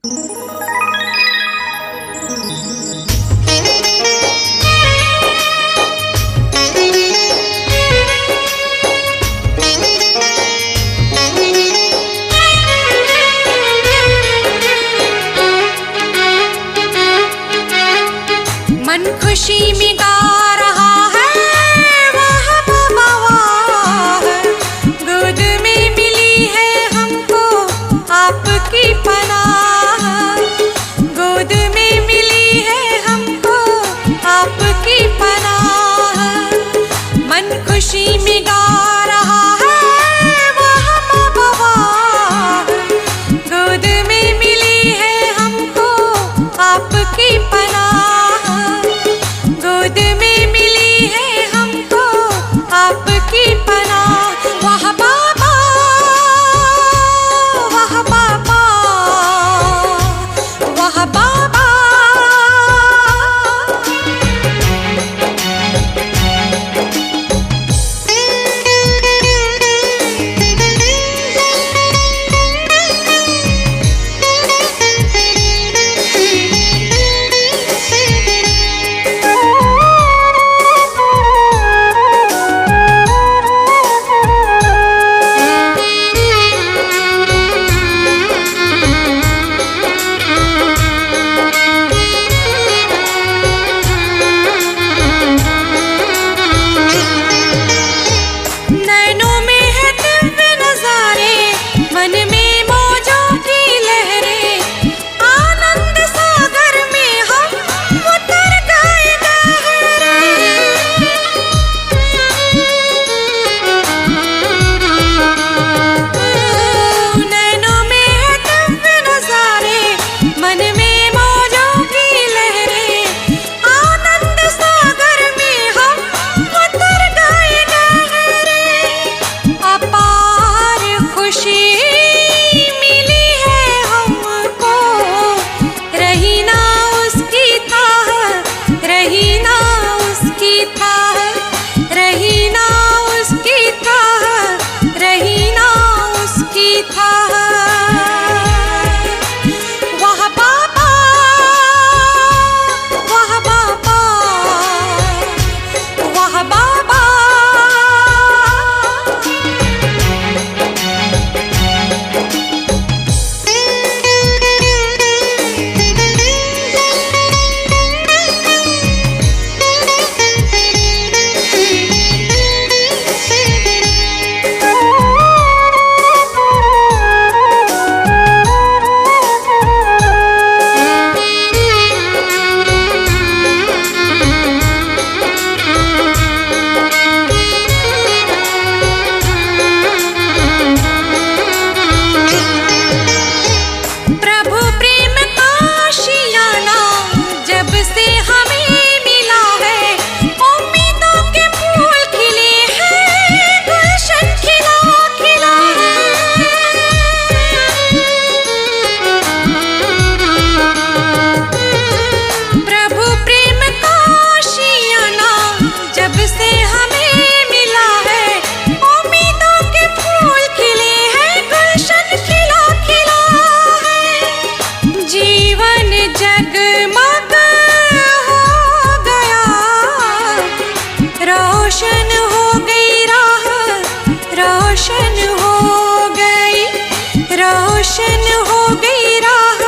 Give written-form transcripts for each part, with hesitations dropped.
मन खुशी में गा रहा है वाह बाबा वाह, गोद में मिली है हमको आपकी पनाह, गोद में मिली है हमको आपकी पनाह। मन खुशी में गा रहा है वाह बाबा वाह, गोद में मिली है हमको आपकी पनाह, गोद में मिली है हमको आपकी पनाह। वाह बाबा वाह बाबा वाह बाबा। नैनों में है दिव्य नजारे, मन में मौजों की लहरें, आनंद सागर में हम उतर गए गहरे। नैनों में है दिव्य नजारे, मन में मौजों की लहरें, आनंद सागर में हम उतर गए गहरे। अपार खुशी मिली है हमको, रही ना उसकी थाह, रही ना उसकी थाह, रही ना उसकी थाह, रही ना उसकी थाह। वाह बाबा वाह बाबा वाह बाबा। प्रभु प्रेम का आशियाना जब से हमें मिला है, उम्मीदों के फूल खिले हैं, गुलशन खिला खिला है। प्रभु प्रेम का आशियाना जब से हमें मिला है, उम्मीदों के फूल खिले हैं, गुलशन खिला खिला है। जीवन जगमग हो गया, रोशन हो गई राह, रोशन हो गई, रोशन हो गई राह,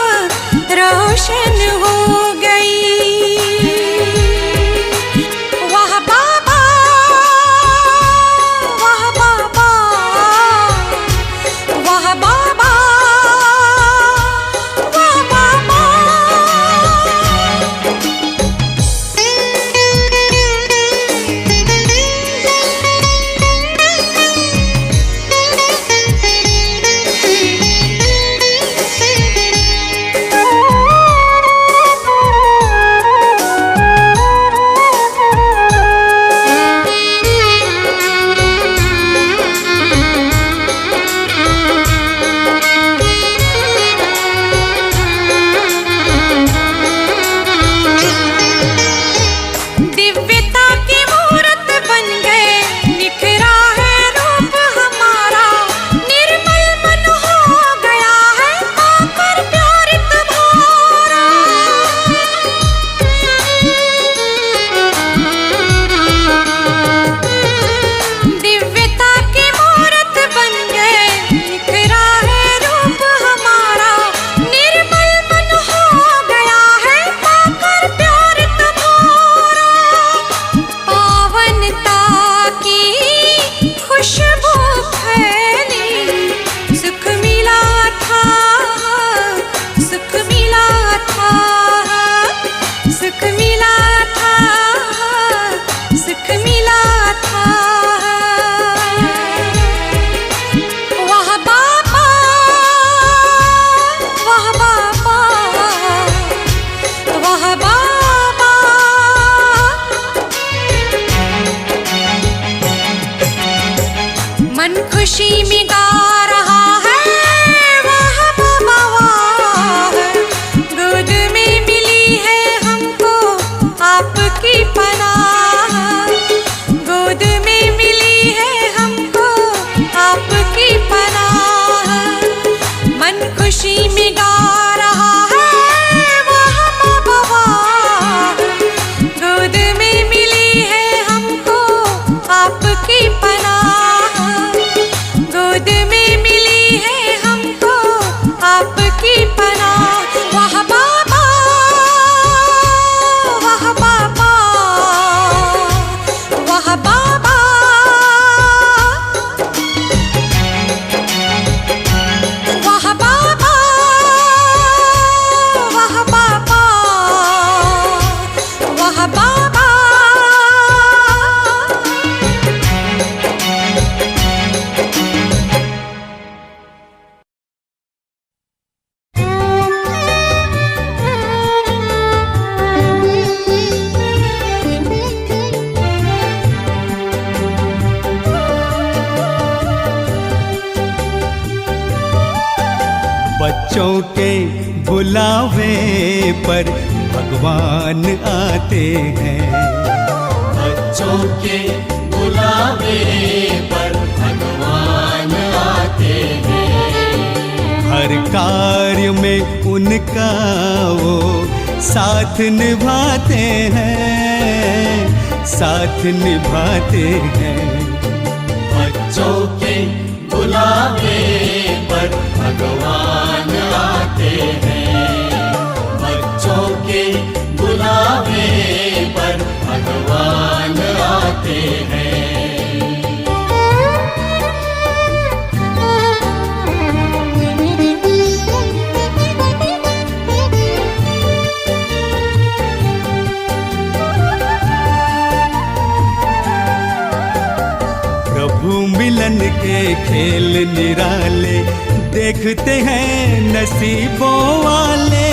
रोशन हो गई। वाह बाबा वाह बाबा वाह बाबा वाह बाबा। खुशी में गा रहा है वाह बाबा वाह। गोद में मिली है हमको आपकी पनाह, गोद में मिली है हमको आपकी पनाह। वाह बाबा वाह बाबा वाह बाबा। वाह बाबा वाह बाबा वाह बाबा। बच्चों के बुलावे पर भगवान आते हैं। बच्चों के बुलावे पर भगवान आते हैं। हर कार्य में उनका वो साथ निभाते हैं, साथ निभाते हैं। बच्चों के बुलावे पर भगवान आते हैं। बच्चों के बुलावे पर भगवान आते हैं। प्रभु मिलन के खेल निराले देखते हैं नसीबों वाले।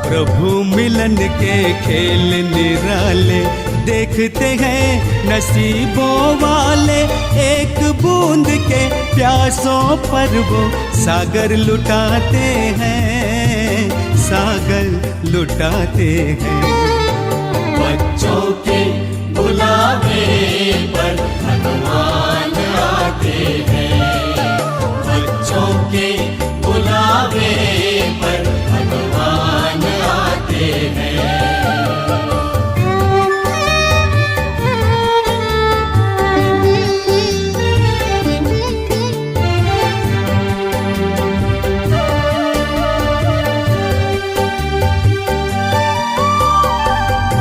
प्रभु मिलन के खेल निराले देखते हैं नसीबों वाले। एक बूंद के प्यासों पर वो सागर लुटाते हैं, सागर लुटाते हैं। बच्चों के बुलावे पर भगवान आते हैं। बच्चों के बुलावे पर भगवान आते हैं।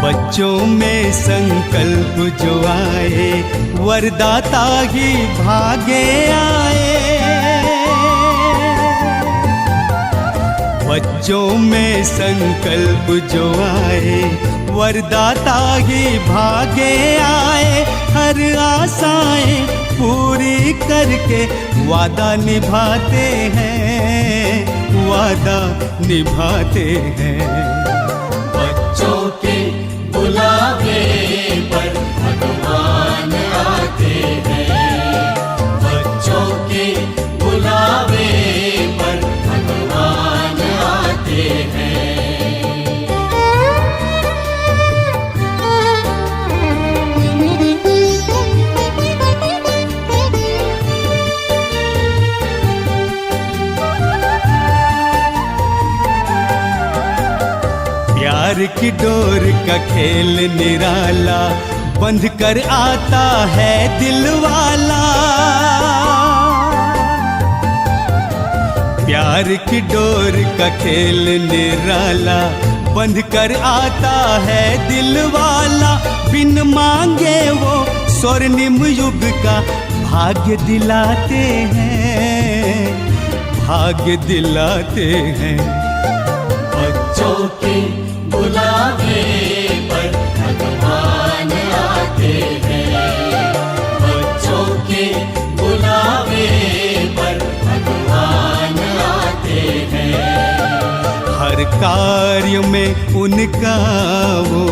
बच्चों में संकल्प जो आए वरदाता ही भागे आए। बच्चों में संकल्प जो आए वरदाता ही भागे आए। हर आशाएं पूरी करके वादा निभाते हैं, वादा निभाते हैं। बच्चों के बुलावे पर भगवान आते हैं। बच्चों के बुलावे पर भगवान आते हैं। प्यार की डोर का खेल निराला बंध कर आता है दिल वाला। प्यार की डोर का खेल निराला बंध कर आता है दिल वाला। बिन मांगे वो स्वर्णिम युग का भाग्य दिलाते हैं, भाग्य दिलाते हैं। बच्चों के बुलावे पर भगवान आते हैं। बच्चों के बुलावे पर भगवान आते हैं। हर कार्य में उनका वो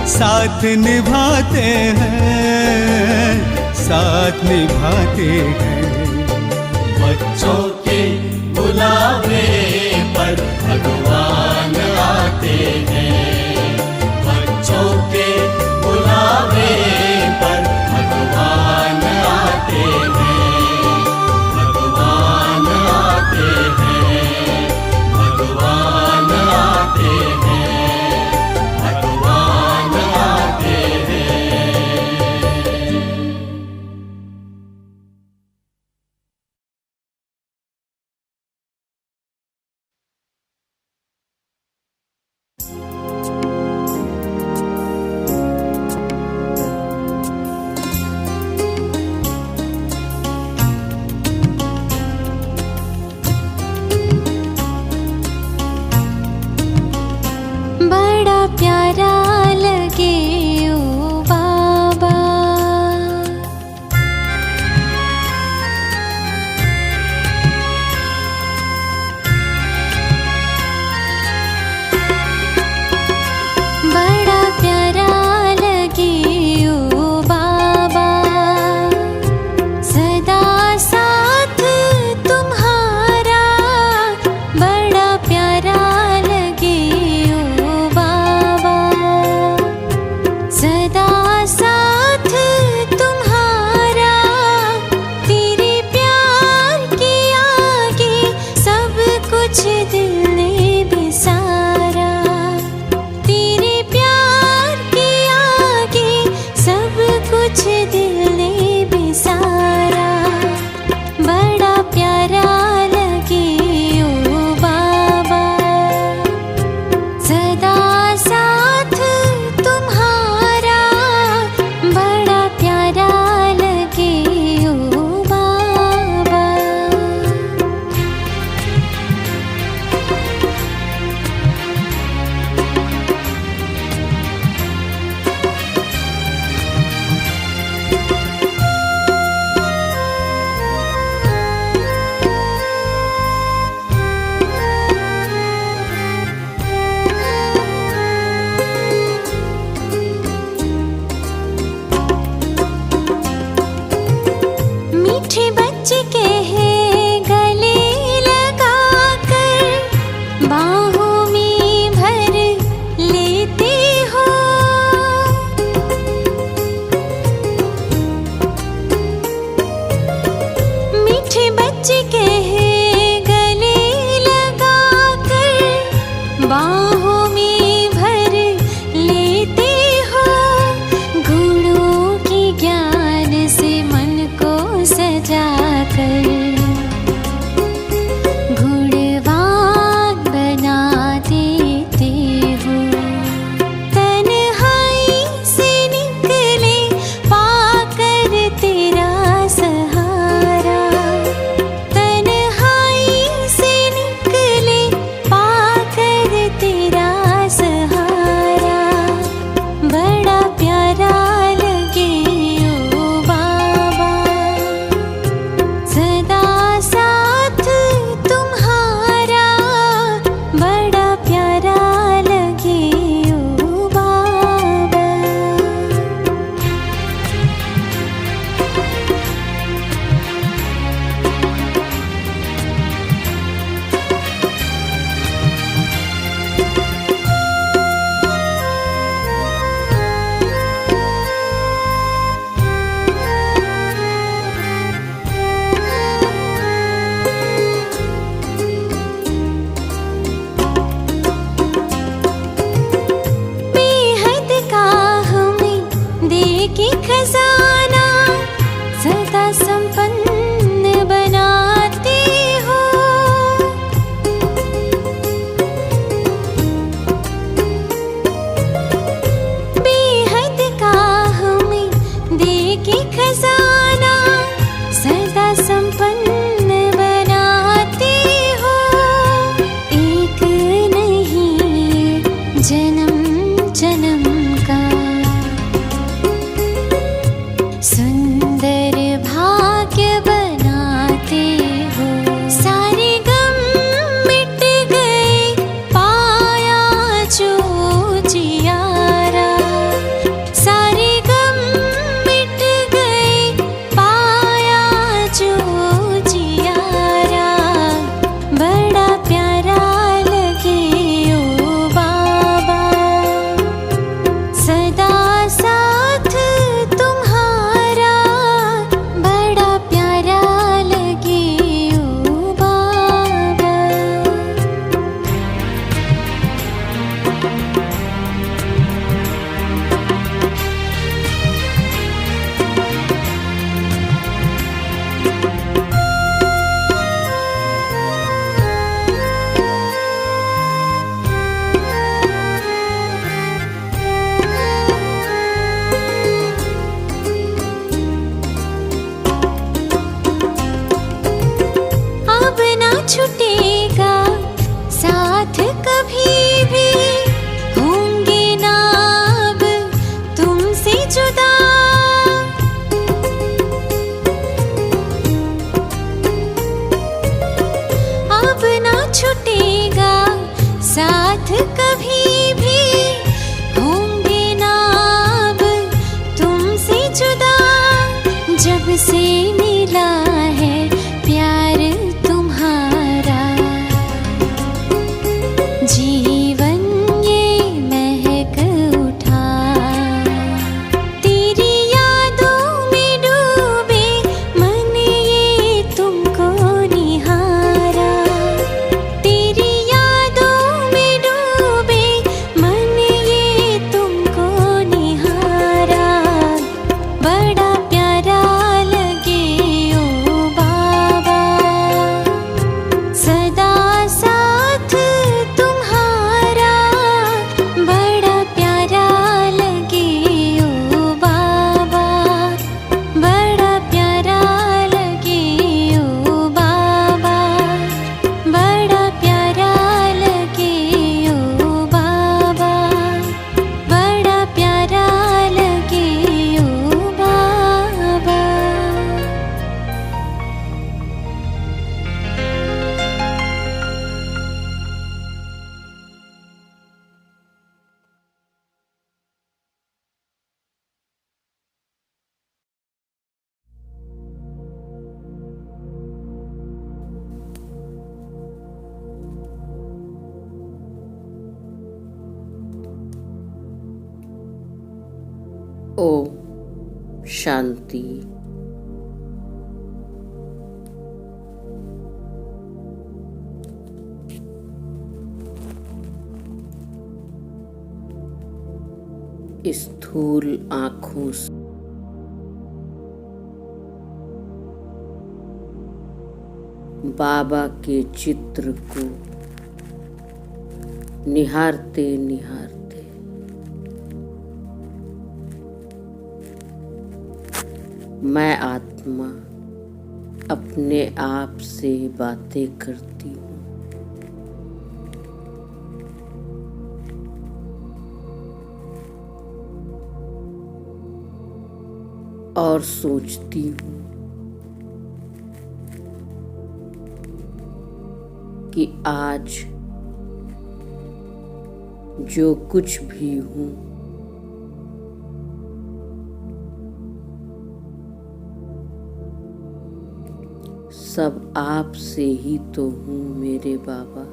साथ निभाते हैं, साथ निभाते हैं। बच्चों के बुलावे पर भगवान आते हैं। बच्चों के बुलावे पर भगवान आते हैं। मीठे बच्चे के है गले लगा कर बाहों में भर लेते हो। मीठे बच्चे के है गले लगा कर बाहों में भर लेते हो। गुणों के ज्ञान से मन को सजा कर गुणवान बना देते हो। तन्हाई से निकले पाकर तेरा सहारा, तन्हाई शांति। स्थूल आँखों से बाबा के चित्र को निहारते निहारते मैं आत्मा अपने आप से बातें करती हूँ। और सोचती हूँ कि आज जो कुछ भी हूँ सब आप से ही तो हूँ मेरे बाबा।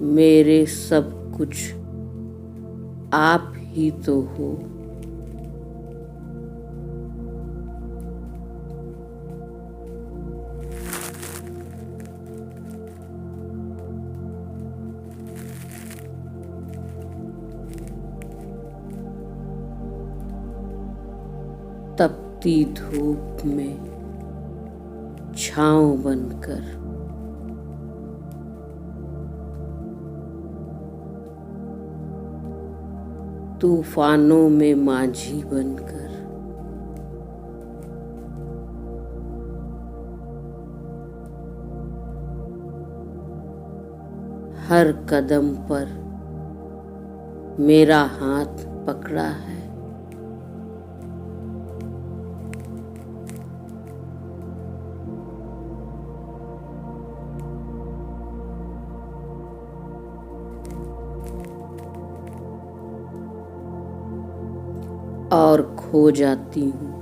मेरे सब कुछ आप ही तो हो। तपती धूप में छांव बनकर तूफानों में माझी बनकर हर कदम पर मेरा हाथ पकड़ा है। और खो जाती हूँ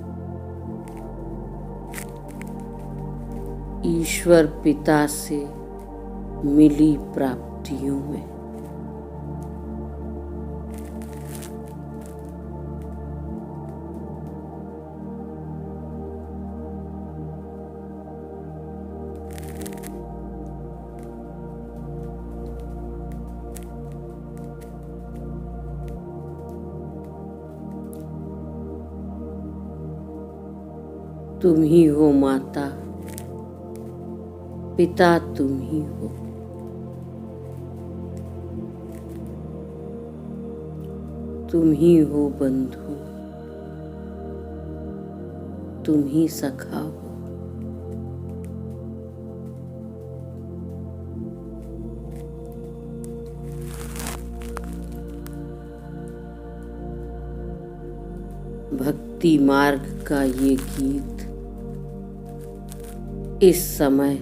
ईश्वर पिता से मिली प्राप्तियों में। तुम ही हो माता, पिता तुम ही हो। तुम ही हो बंधु, तुम ही सखा हो। भक्ति मार्ग का ये गीत इस समय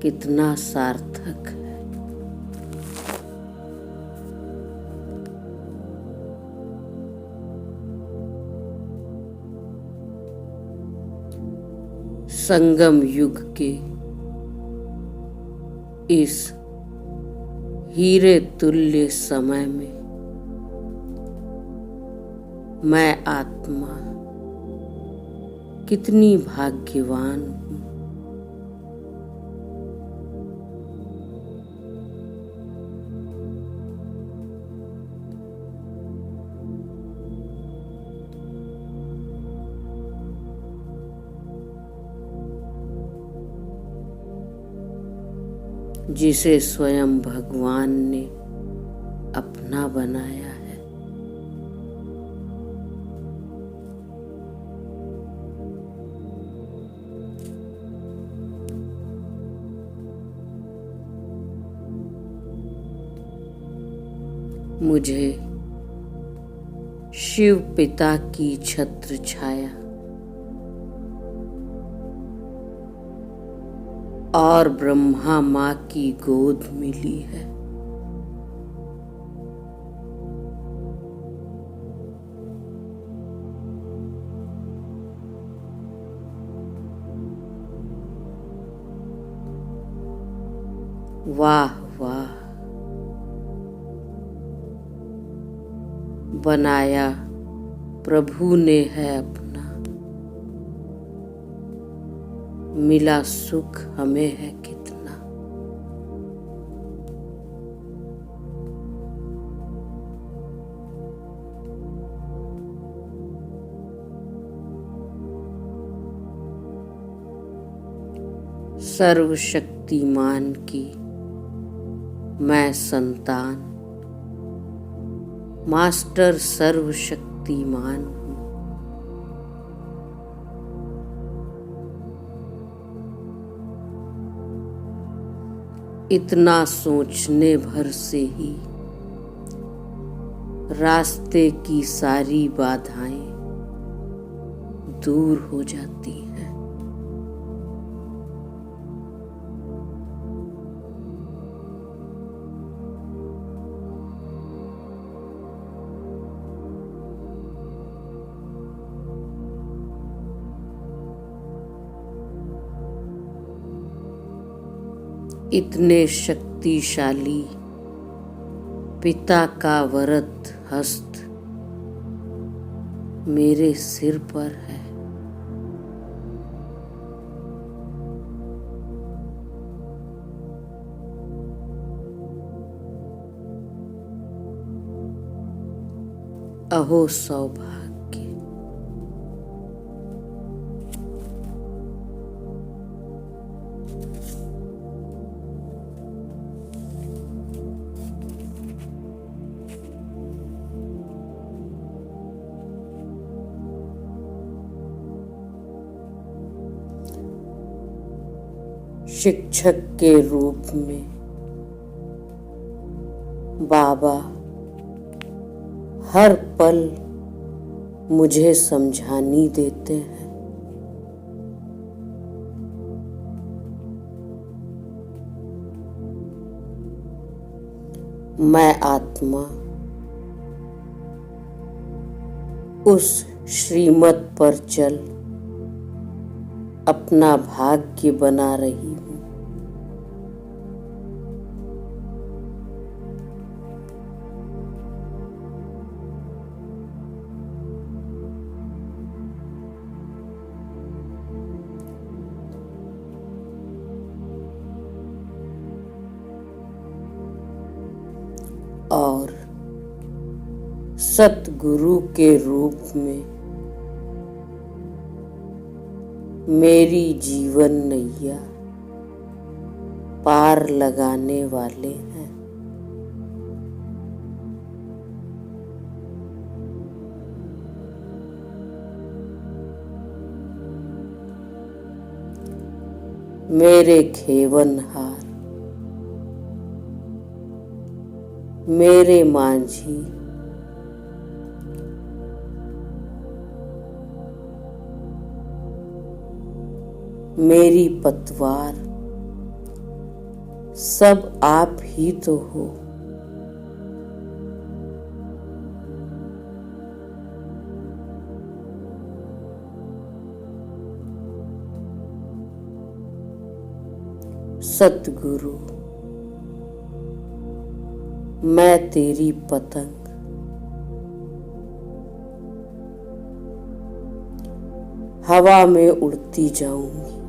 कितना सार्थक है। संगम युग के इस हीरे तुल्य समय में मैं आत्मा कितनी भाग्यवान हूँ। जिसे स्वयं भगवान ने अपना बनाया है। मुझे शिव पिता की छत्र छाया और ब्रह्मा माँ की गोद मिली है। वाह वाह, बनाया प्रभु ने है अपना, मिला सुख हमें है कितना। सर्वशक्तिमान की मैं संतान, मास्टर सर्वशक्तिमान हूँ। इतना सोचने भर से ही रास्ते की सारी बाधाएं दूर हो जाती हैं। इतने शक्तिशाली पिता का वरद हस्त मेरे सिर पर है। अहो सौभाग्य, शिक्षक के रूप में बाबा हर पल मुझे समझानी देते हैं। मैं आत्मा उस श्रीमत पर चल अपना भाग्य बना रही हूँ। और सतगुरु के रूप में मेरी जीवन नैया पार लगाने वाले हैं। मेरे खेवनहार, मेरे मांझी, मेरी पतवार, सब आप ही तो हो। सतगुरु, मैं तेरी पतंग, हवा में उड़ती जाऊंगी।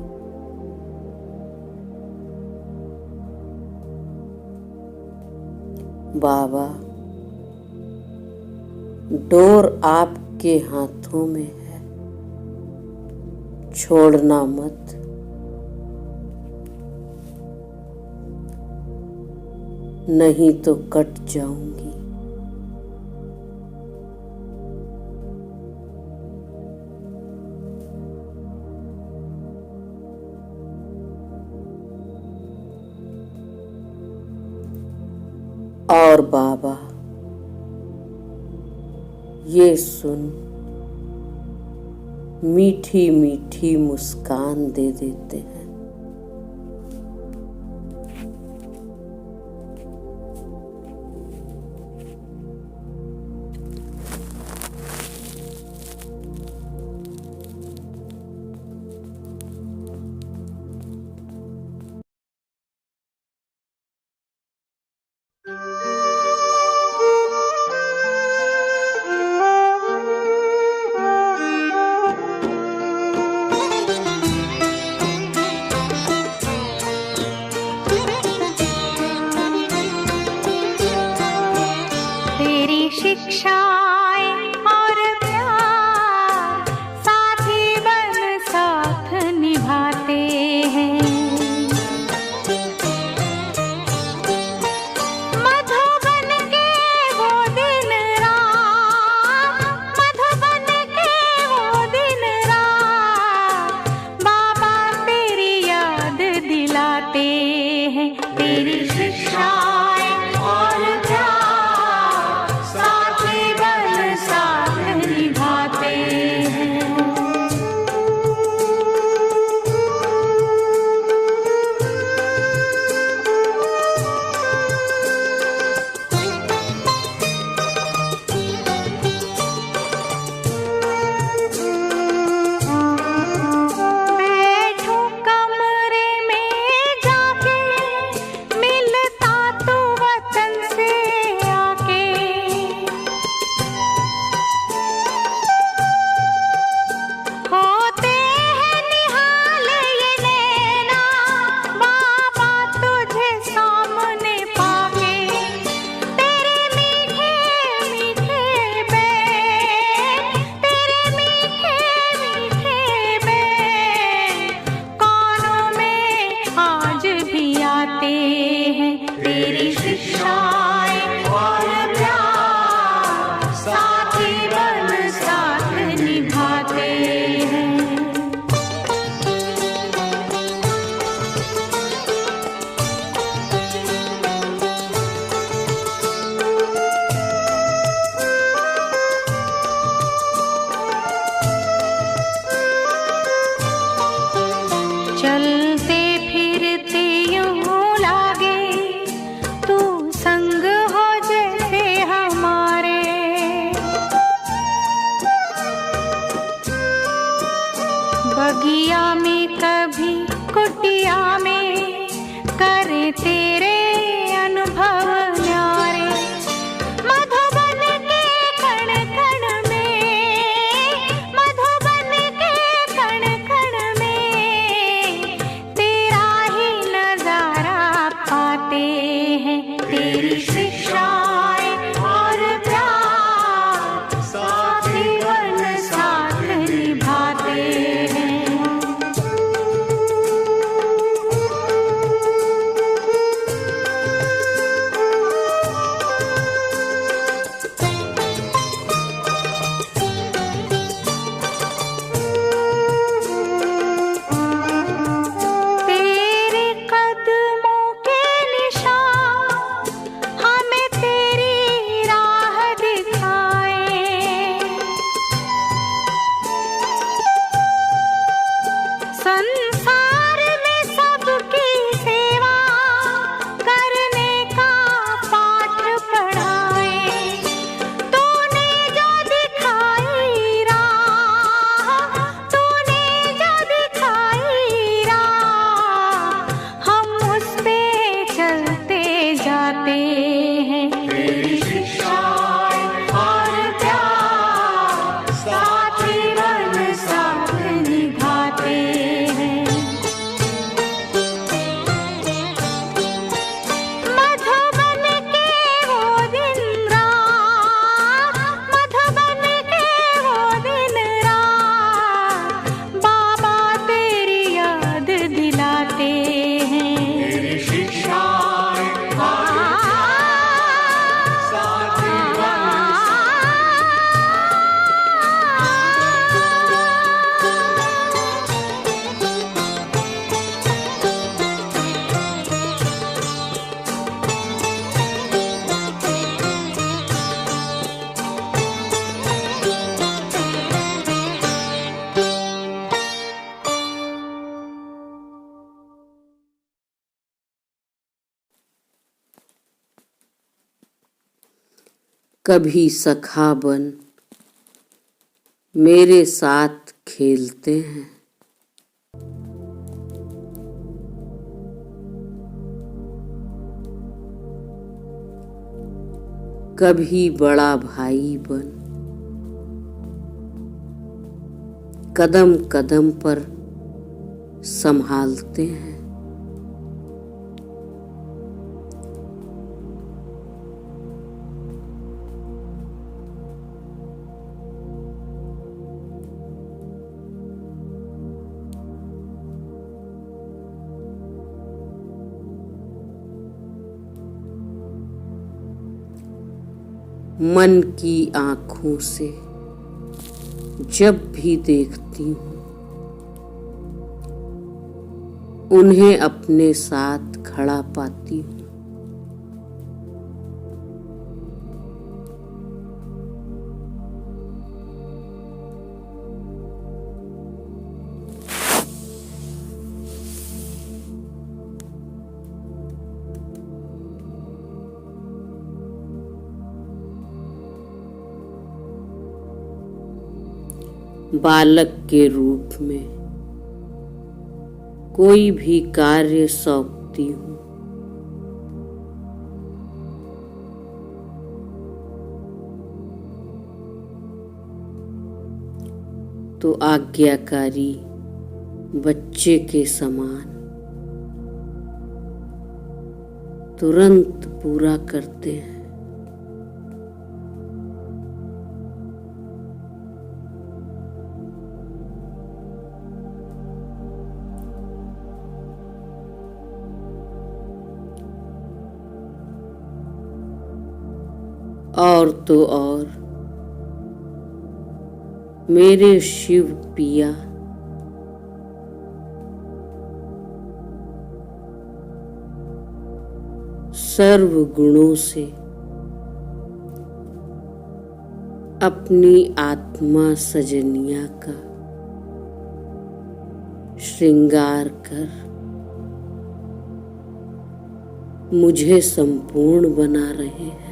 बाबा, डोर आपके हाथों में है, छोड़ना मत। नहीं तो कट जाऊंगी। और बाबा, ये सुन मीठी मीठी मुस्कान दे देते हैं। कभी सखा बन मेरे साथ खेलते हैं, कभी बड़ा भाई बन कदम कदम पर संभालते हैं। मन की आँखों से जब भी देखती हूँ उन्हें अपने साथ खड़ा पाती हूँ। बालक के रूप में कोई भी कार्य सौंपती हूँ, तो आज्ञाकारी बच्चे के समान तुरंत पूरा करते हैं। और तो और मेरे शिव पिया सर्व गुणों से अपनी आत्मा सजनिया का श्रृंगार कर मुझे संपूर्ण बना रहे हैं।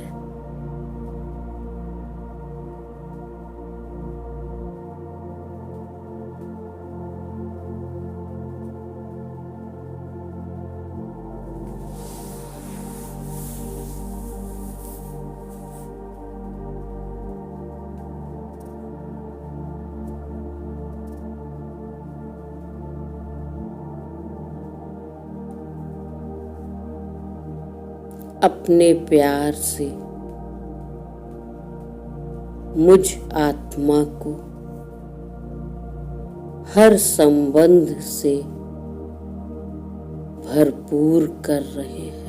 अपने प्यार से मुझ आत्मा को हर संबंध से भरपूर कर रहे हैं।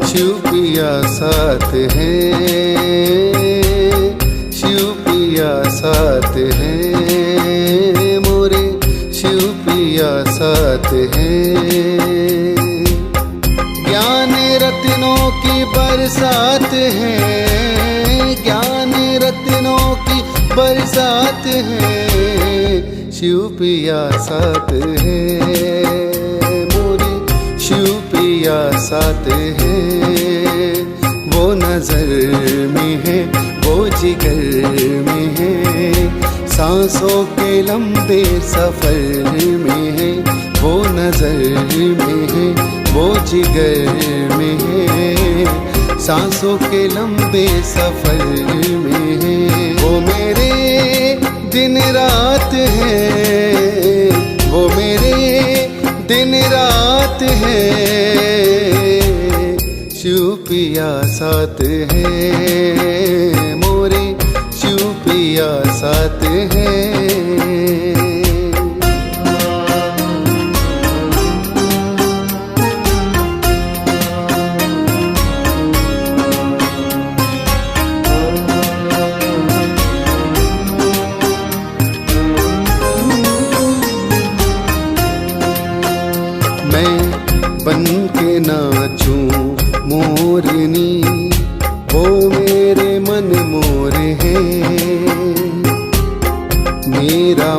शिव पिया साथ है, शिव पिया साथ है, मोरे शिव पिया साथ है। ज्ञान रत्नों की बरसात है, ज्ञान रत्नों की बरसात है, शिव पिया साथ है, मोरे शिव पिया साथ है। वो नजर में है, वो जिगर में है, सांसों के लंबे सफर में है। वो नजर में है, वो जिगर में है, सांसों के लंबे सफर में है। वो मेरे दिन रात है, वो मेरे दिन रात है, शिव पिया साथ है, मोरे शिव पिया साथ है।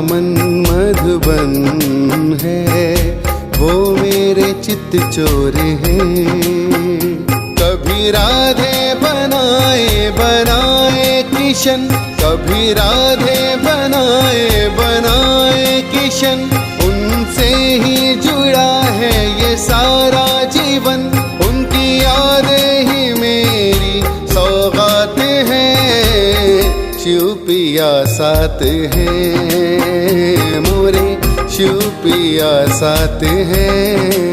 मन मधुबन है, वो मेरे चित्त चोर हैं। कभी राधे बनाए बनाए किशन, कभी राधे बनाए बनाए किशन, उनसे ही जुड़ा है ये सारा जीवन। उनकी यादें ही मेरी सौगात हैं, शिव पिया साथ हैं, मोरे शिव पिया साथ हैं।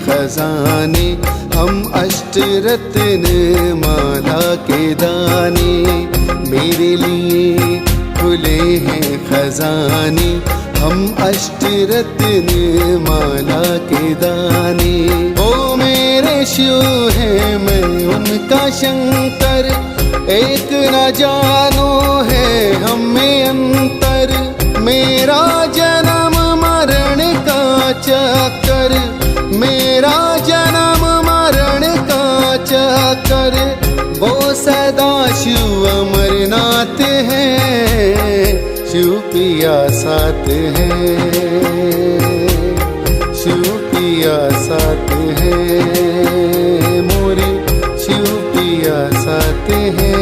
खजाने हम अष्टरत्न माला के दाने, मेरे लिए खुले हैं खजाने हम अष्टरत्न माला के दाने। ओ मेरे शिव है मैं उनका शंकर, एक न जानो है हम में अंतर। मेरा जन्म मरण का चक्कर, मेरा जन्म मरण का चक्कर, वो सदा शिव अमरनाथ है, शिव पिया साथ है, शिव पिया साथ है, मोरे शिव पिया साथ है।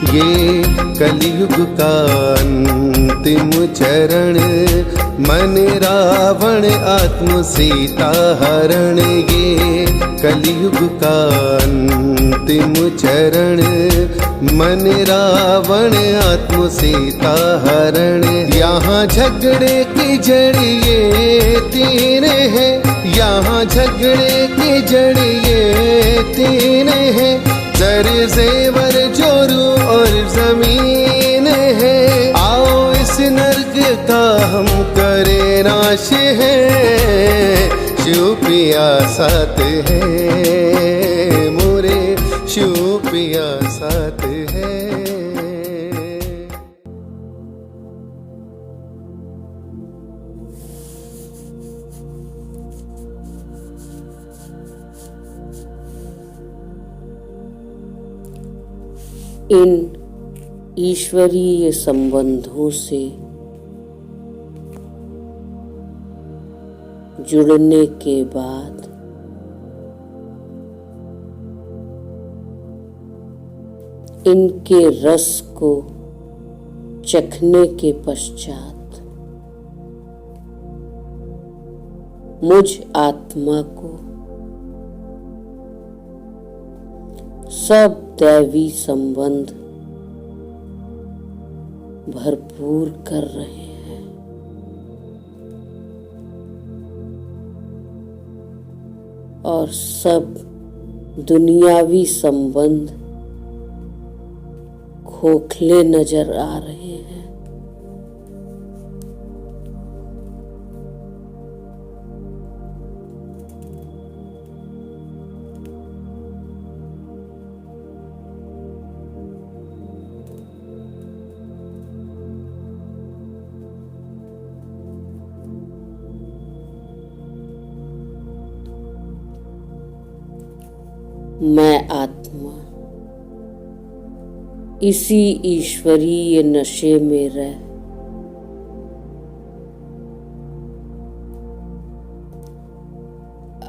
ये कलयुग का अंतिम चरण, मन रावण आत्म सीता हरण। ये कलयुग का अंतिम चरण, मन रावण आत्म सीता हरण। यहाँ झगड़े की जड़ ये तीन है, यहाँ झगड़े की जड़ ये तीन है। जर जेवर जोरू और जमीन है, आओ इस नर्क का हम करें नाश है, शिव पिया साथ है, मोरे शिव पिया साथ है। इन ईश्वरीय संबंधों से जुड़ने के बाद इनके रस को चखने के पश्चात मुझ आत्मा को सब दैवी संबंध भरपूर कर रहे हैं। और सब दुनियावी संबंध खोखले नजर आ रहे हैं। मैं आत्मा इसी ईश्वरीय नशे में रह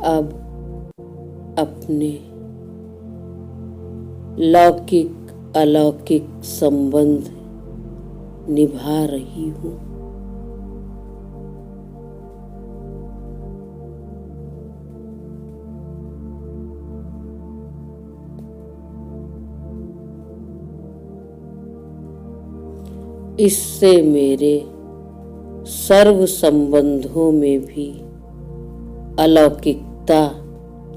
अब अपने लौकिक अलौकिक संबंध निभा रही हूँ। इससे मेरे सर्व संबंधों में भी अलौकिकता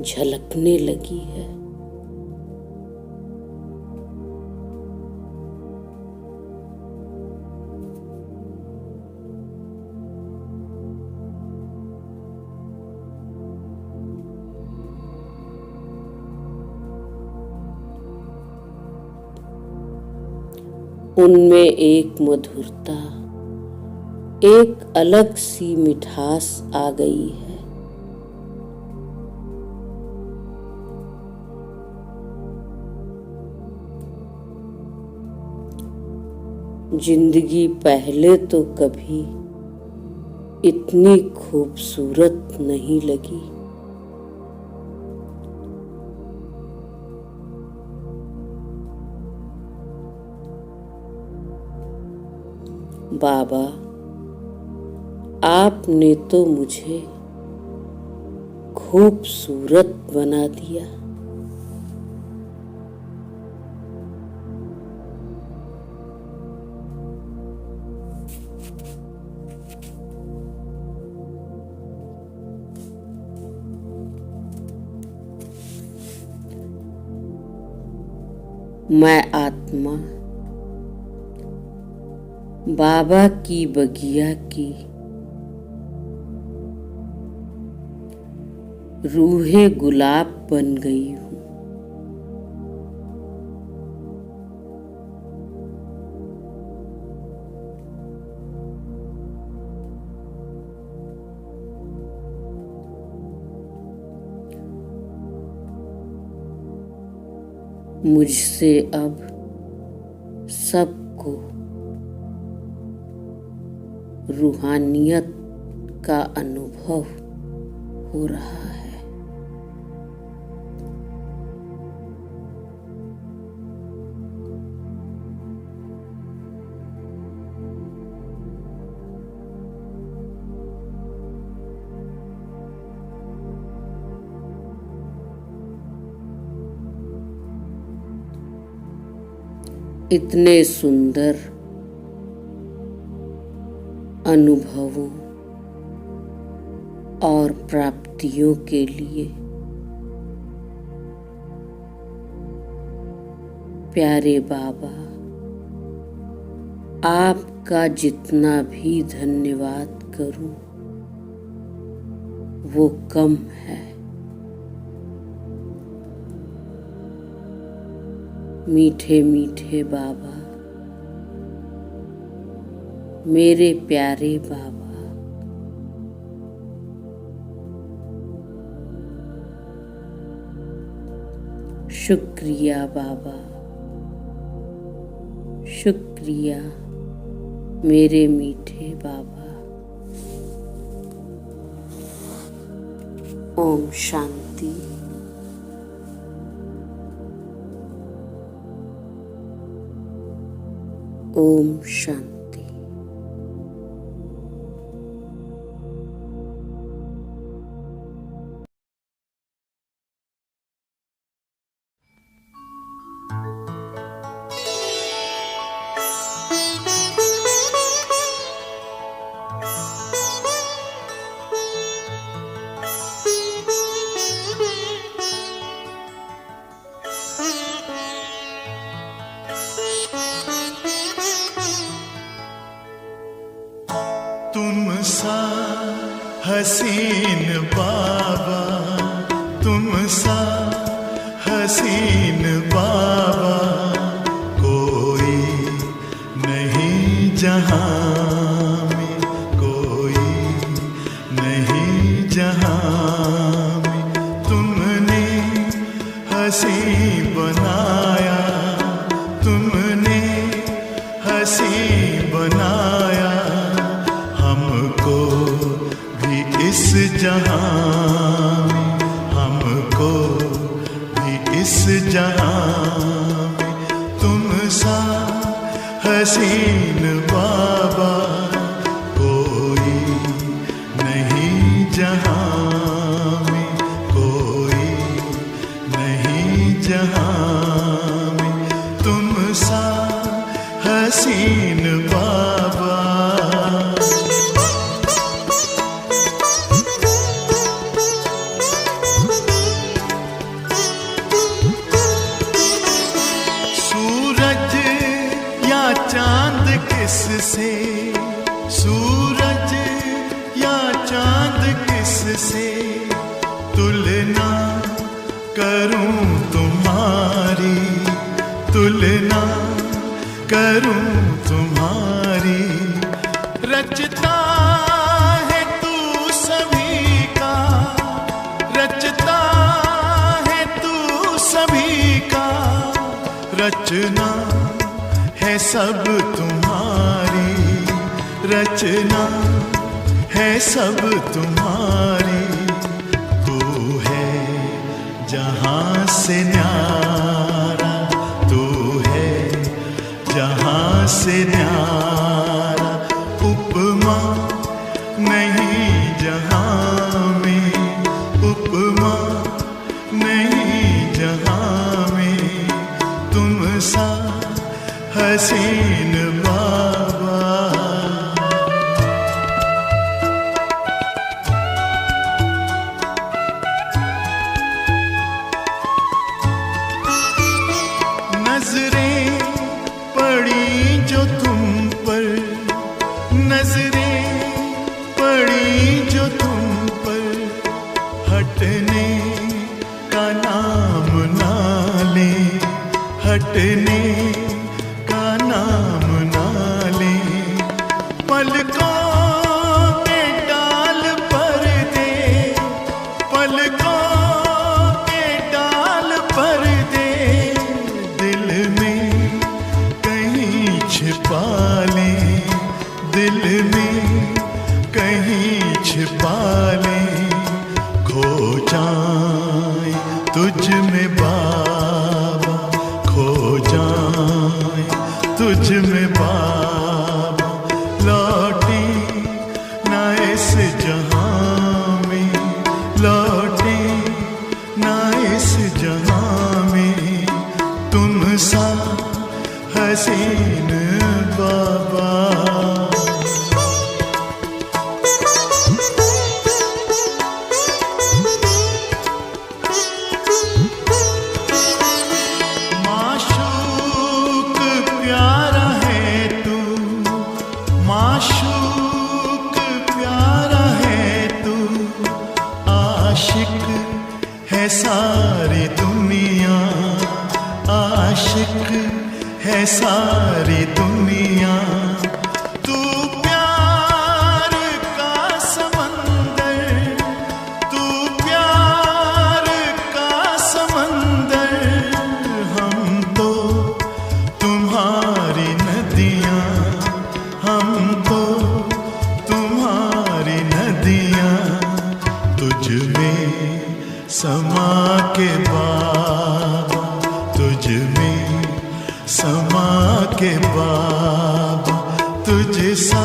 झलकने लगी है। उनमें एक मधुरता, एक अलग सी मिठास आ गई है। जिंदगी पहले तो कभी इतनी खूबसूरत नहीं लगी। बाबा, आपने तो मुझे खूबसूरत बना दिया। मैं आत्मा बाबा की बगिया की रूहे गुलाब बन गई हूँ। मुझसे अब सबको रूहानियत का अनुभव हो रहा है। इतने सुंदर अनुभवों और प्राप्तियों के लिए प्यारे बाबा, आपका जितना भी धन्यवाद करूं वो कम है। मीठे मीठे बाबा, मेरे प्यारे बाबा, शुक्रिया बाबा, शुक्रिया मेरे मीठे बाबा। ओम शांति। ओम शांति। तुम सा हसीन बाबा, तुम सा हसीन बाबा, कोई नहीं जहां में, कोई नहीं जहां में। तुमने हसी बनाया, तुमने हसी बनाया, हमको भी इस जहां में, हमको भी इस जहां में। तुम सा हसीन बाबा, कोई नहीं जहां में, कोई नहीं जहां में। तुम सा हसीन बाबा। से तुलना करूं तुम्हारी, तुलना करूं तुम्हारी। रचता है तू सभी का, रचता है तू सभी का, रचना है सब तुम्हारी, रचना है सब तुम्हारी। तू है जहां से न्यारा, तू है जहां से न्यारा। उपमा नहीं जहां में, उपमा नहीं जहां में, तुम सा हसीन बाबा। नजरें पड़ी जो तुम पर, नजरें पड़ी जो तुम पर, हटने का नाम ना ले, हटने का नाम ना ले। पलकों के डाल पर दे, पलकों के डाल पर दे, दिल में कहीं छिपा ले, दिल में कहीं छिपा ले। खो जाए तुझ में बाबा, खो जाए तुझ में बाबा। लौटे ना इस जहां में, लौटे ना इस जहां में, तुम सा हसीन बाबा। माशूक प्यारा है तू, माशूक प्यारा है तू, आशिक है सारी दुनिया, आशिक है सारी दुनिया। तू प्यार का समंदर, तू प्यार का समंदर, हम तो तुम्हारी नदियाँ, हम तो तुम्हारी नदियाँ। तुझ में समा के बाबा, तुझ में समा के बाबा, तुझ सा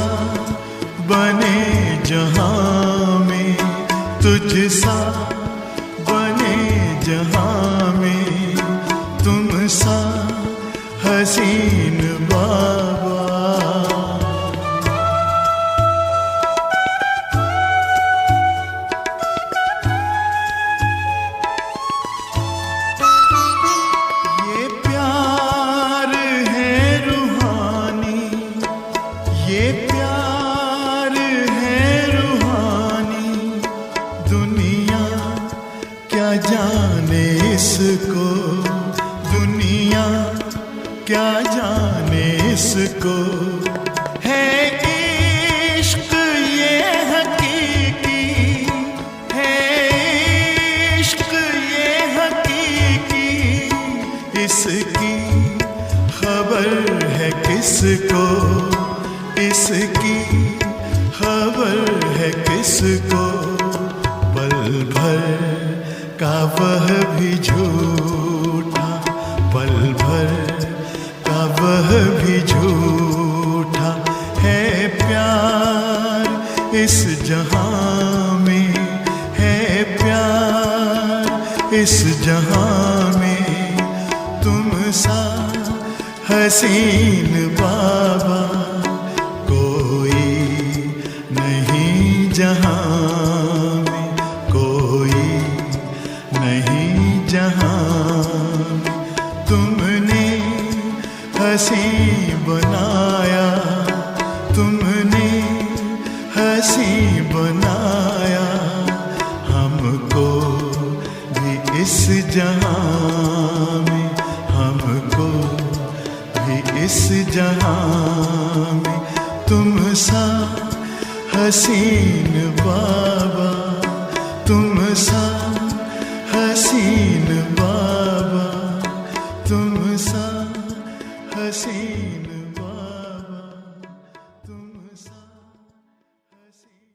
बने जहां में, तुझ सा बने जहां में, तुम सा हसीन बाबा। ये प्यार है रूहानी, ये प्यार है रूहानी, दुनिया क्या जाने इसको, दुनिया क्या जाने इसको। है इश्क ये हकीकी, है इश्क ये हकीकी, इसकी खबर है किसको, इसकी खबर है किसको। पल भर का वह भी झूठा, पल भर का वह भी झूठा है। प्यार इस जहां में है, प्यार इस जहां में, तुम सा हसीन बाबा कोई नहीं जहां में, कोई नहीं जहां में। तुमने हंसी बनाया, तुमने हंसी बनाया, जहां में, हमको भी इस जहां में तुम सा हसीन बाबा, तुम सा हसीन बाबा, तुम सा हसीन बाबा, तुम सा हसीन।